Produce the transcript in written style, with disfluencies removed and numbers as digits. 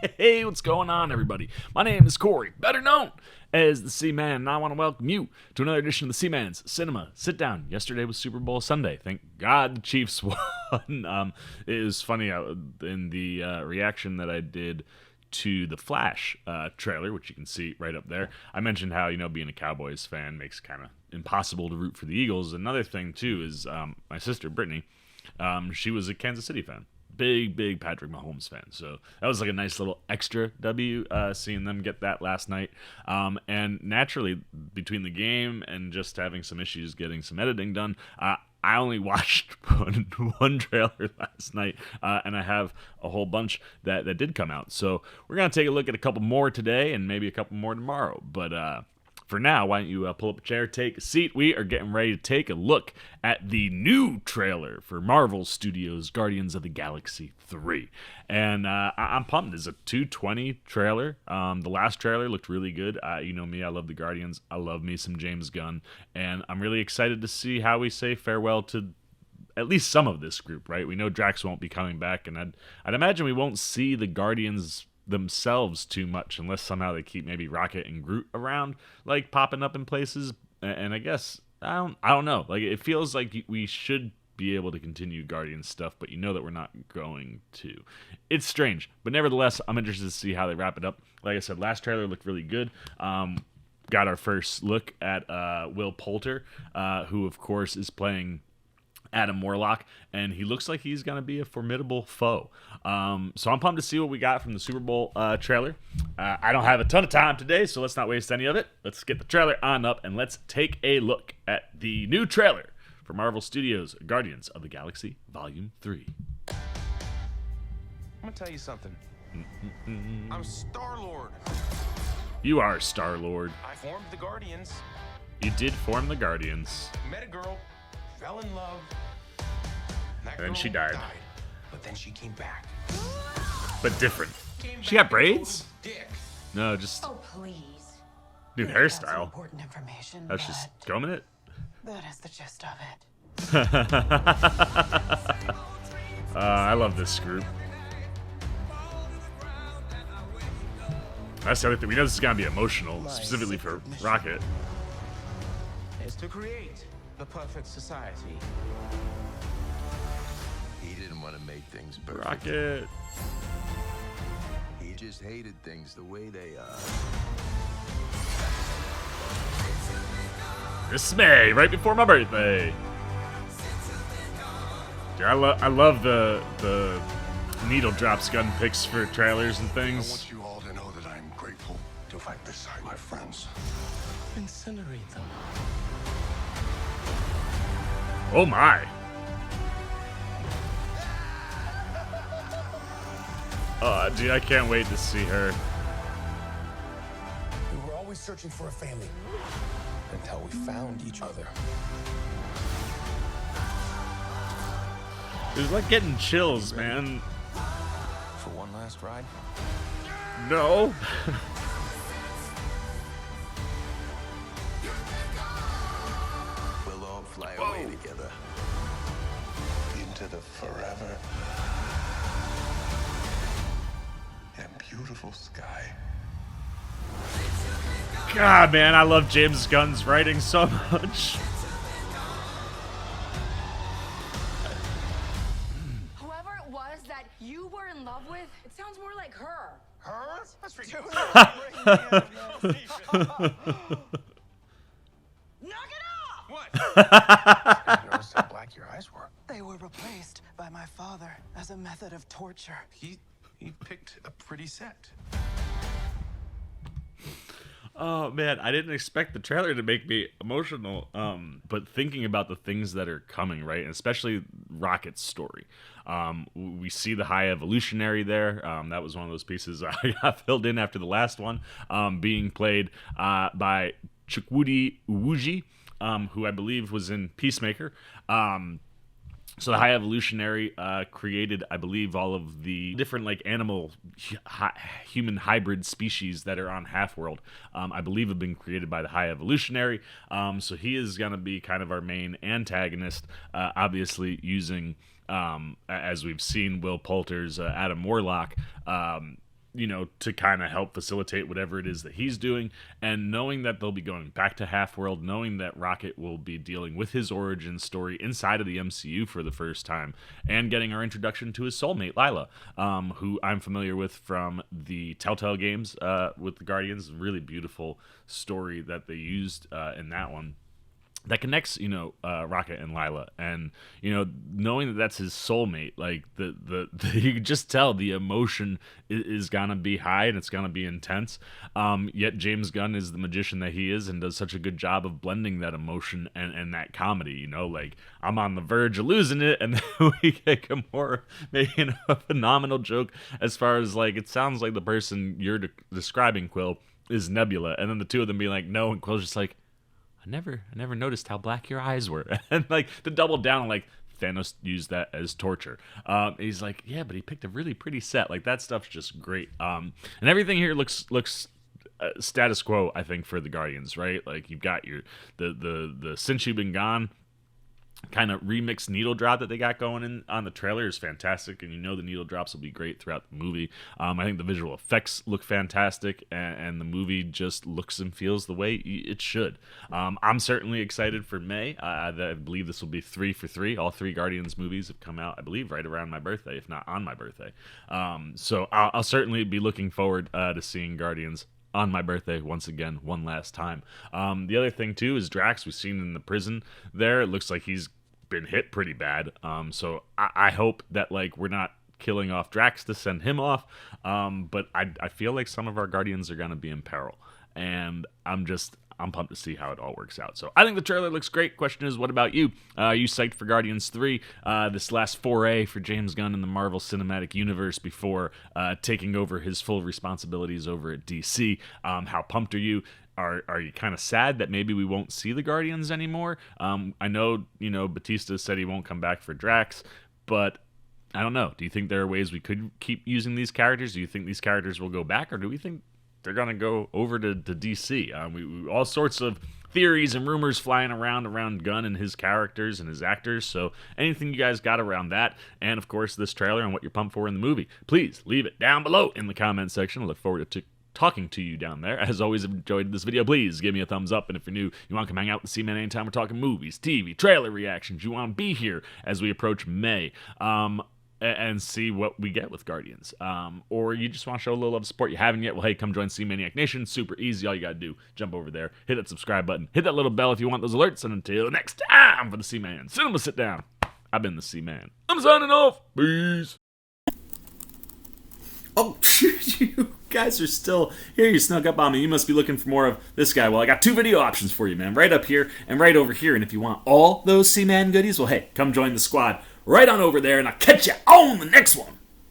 Hey, what's going on, everybody? My name is Corey, better known as the Seaman, and I want to welcome you to another edition of the Seaman's Cinema Sit Down. Yesterday was Super Bowl Sunday. Thank God the Chiefs won. It was funny in the reaction that I did to the Flash trailer, which you can see right up there. I mentioned how, being a Cowboys fan makes it kind of impossible to root for the Eagles. Another thing, too, is my sister, Brittany, she was a Kansas City fan. Big Patrick Mahomes fan. So that was like a nice little extra W, seeing them get that last night. And naturally, between the game and just having some issues getting some editing done, I only watched one trailer last night, and I have a whole bunch that did come out. So we're going to take a look at a couple more today and maybe a couple more tomorrow. But for now, why don't you pull up a chair, take a seat. We are getting ready to take a look at the new trailer for Marvel Studios' Guardians of the Galaxy 3. And I'm pumped. It's a 2:20 trailer. The last trailer looked really good. You know me, I love the Guardians. I love me some James Gunn. And I'm really excited to see how we say farewell to at least some of this group, right? We know Drax won't be coming back, and I'd imagine we won't see the Guardians themselves too much unless somehow they keep maybe Rocket and Groot around, like popping up in places. And I guess I don't know. Like, it feels like we should be able to continue Guardians stuff, but that we're not going to. It's strange, but nevertheless, I'm interested to see how they wrap it up. Like I said, last trailer looked really good. Got our first look at Will Poulter, who of course is playing Adam Warlock, and he looks like he's going to be a formidable foe. So I'm pumped to see what we got from the Super Bowl trailer. I don't have a ton of time today, so let's not waste any of it. Let's get the trailer on up, and let's take a look at the new trailer for Marvel Studios' Guardians of the Galaxy Volume 3. I'm gonna tell you something. I'm Star-Lord. You are Star-Lord. I formed the Guardians. You did form the Guardians. Met a girl, fell in love. That And then girl she died. But then she came back. But different. Came She back got and told braids? his dick. No, just Oh, please. new Maybe that's hairstyle. important information, That's just but combing it. that is the gist of it. I love this group. That's the other thing. We know this is going to be emotional, specifically for Rocket. Is to create the perfect society. He didn't want to make things perfect. Rocket. He just hated things the way they are. This is May, right before my birthday. Dude, I love the needle drops gun picks for trailers and I things. want you all to know that I'm grateful to fight beside my friends. Incinerate them. Oh my. Dude, I can't wait to see her. We were always searching for a family until we found each other. It was like getting chills, man. For one last ride. No. We'll all fly away together. Into the forever and beautiful sky. God, man, I love James Gunn's writing so much. Whoever it was that you were in love with, it sounds more like her. Her? That's ridiculous. Knock it off! What? I noticed how black your eyes were. They were replaced by my father as a method of torture. He picked a pretty set. Oh man, I didn't expect the trailer to make me emotional. But thinking about the things that are coming, right, and especially Rocket's story. We see the High Evolutionary there. That was one of those pieces I got filled in after the last one, being played by Chukwudi Uwuji, who I believe was in Peacemaker. So the High Evolutionary created, I believe, all of the different like animal human hybrid species that are on Half-World. I believe have been created by the High Evolutionary. So he is going to be kind of our main antagonist, obviously using, as we've seen, Will Poulter's Adam Warlock. to kind of help facilitate whatever it is that he's doing, and knowing that they'll be going back to Half-World, knowing that Rocket will be dealing with his origin story inside of the MCU for the first time, and getting our introduction to his soulmate, Lila, who I'm familiar with from the Telltale games with the Guardians. Really beautiful story that they used in that one, that connects, Rocket and Lila, and knowing that that's his soulmate, like the you can just tell the emotion is gonna be high and it's gonna be intense. Yet James Gunn is the magician that he is and does such a good job of blending that emotion and that comedy. Like I'm on the verge of losing it, and then we get Gamora making a phenomenal joke as far as like it sounds like the person you're describing, Quill, is Nebula, and then the two of them be like, no, and Quill's just like, I never noticed how black your eyes were. And like to double down, like Thanos used that as torture. He's like, yeah, but he picked a really pretty set. Like that stuff's just great. And everything here looks status quo, I think, for the Guardians, right? Like you've got the Since You've Been Gone kind of remixed needle drop that they got going in on the trailer is fantastic, and the needle drops will be great throughout the movie. I think the visual effects look fantastic, and the movie just looks and feels the way it should. I'm certainly excited for May. I believe this will be 3 for 3. All 3 Guardians movies have come out, I believe, right around my birthday, if not on my birthday. So I'll certainly be looking forward to seeing Guardians on my birthday once again, one last time. The other thing too is Drax. We've seen in the prison there. It looks like he's been hit pretty bad. So I hope that like we're not killing off Drax to send him off. But I feel like some of our Guardians are gonna be in peril, and I'm pumped to see how it all works out. So I think the trailer looks great. Question is, what about you? Are you psyched for Guardians 3? This last foray for James Gunn in the Marvel Cinematic Universe before taking over his full responsibilities over at DC. How pumped are you? Are you kind of sad that maybe we won't see the Guardians anymore? I know, Batista said he won't come back for Drax, but I don't know. Do you think there are ways we could keep using these characters? Do you think these characters will go back, or do we think they're going to go over to DC? We all sorts of theories and rumors flying around Gunn and his characters and his actors. So anything you guys got around that, and of course this trailer and what you're pumped for in the movie, please leave it down below in the comment section. I look forward to talking to you down there. As always, if you enjoyed this video, please give me a thumbs up. And if you're new, you want to come hang out with the C-Man anytime we're talking movies, TV, trailer reactions, you want to be here as we approach May. And see what we get with Guardians. Or you just want to show a little love and support, you haven't yet, well, hey, come join C-Maniac Nation. Super easy. All you got to do, jump over there, hit that subscribe button, hit that little bell if you want those alerts. And until next time for the C-Man Cinema Sit Down, I've been the C-Man. I'm signing off. Peace. Oh, you guys are still here. You snuck up on me. You must be looking for more of this guy. Well, I got 2 video options for you, man. Right up here and right over here. And if you want all those C-Man goodies, well, hey, come join the squad right on over there, and I'll catch you on the next one.